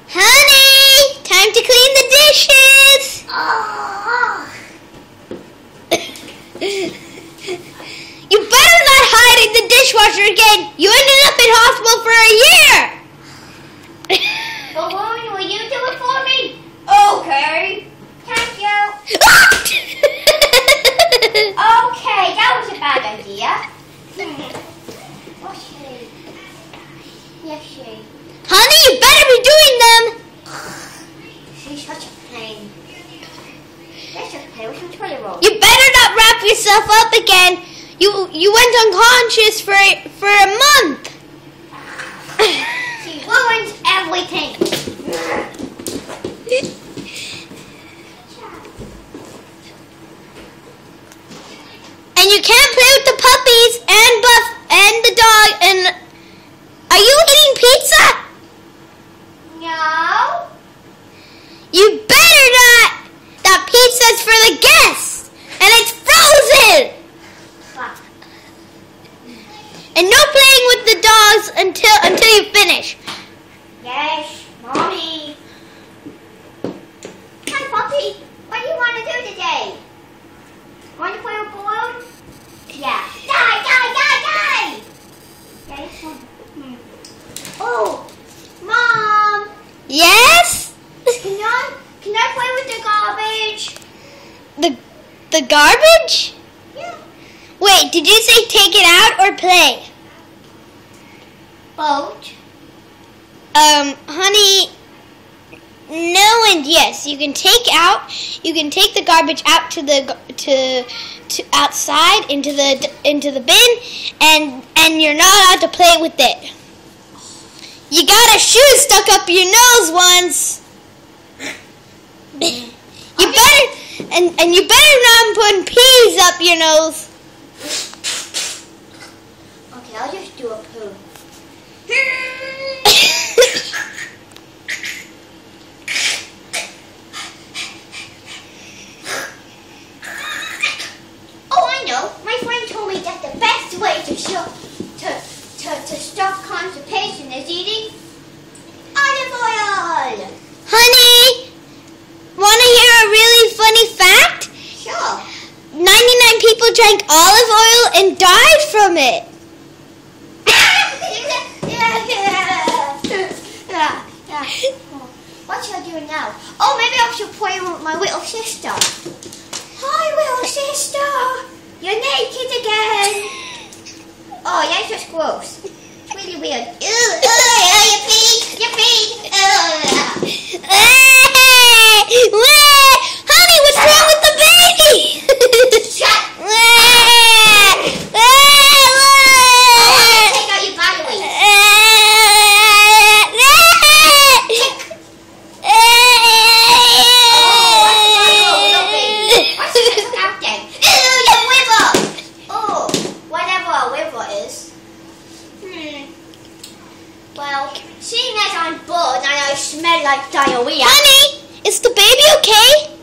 Honey, time to clean the dishes. You better not hide in the dishwasher again. You ended up in hospital for a year. Well, Lauren, will you do it for me? Okay. Thank you. Okay, that was a bad idea. What's she? Yes, she. Honey, you better be doing them. She's such a pain. That's okay, we can try it wrong. You better not wrap yourself up again. You went unconscious for a month. She ruins everything. And you can't play with the puppies and Buff and the dog. And are you eating pizza? No. You better not. That pizza's for the guests, and it's frozen. What? And no playing with the dogs until you finish. Yes, Mommy. Hi, Puppy. What do you want to do today? Want to play with balloons? Yeah. Die! Okay. Oh, Mom. Yes? Can I play with the garbage? The garbage? Yeah. Wait, did you say take it out or play? Boat. Honey, no and yes. You can take the garbage out to outside into the bin, and you're not allowed to play with it. You got a shoe stuck up your nose once. You better and you better not put peas up your nose. Okay, I'll just do a poo. Oh, I know. My friend told me that the best way to stop constipation is eating olive oil. Honey, want to hear a really funny fact? Sure. 99 people drank olive oil and died from it. What should I do now? Oh, maybe I should play with my little sister. Hi, little sister. You're naked again. Oh, yeah, it's just gross. It's really weird. You pee. Honey, what's wrong with the baby? Shut. Take out your batteries. Well, seeing as I'm bored and I smell like diarrhea. Honey, is the baby okay?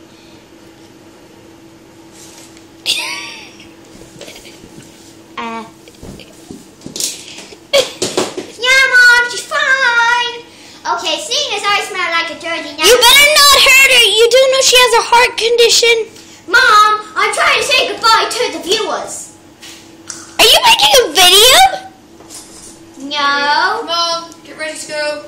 Yeah, Mom, she's fine. Okay, seeing as I smell like a dirty now. You better not hurt her. You do know she has a heart condition. Mom, I'm trying to say goodbye to the viewers. Are you making a video? No. Mom, get ready to go.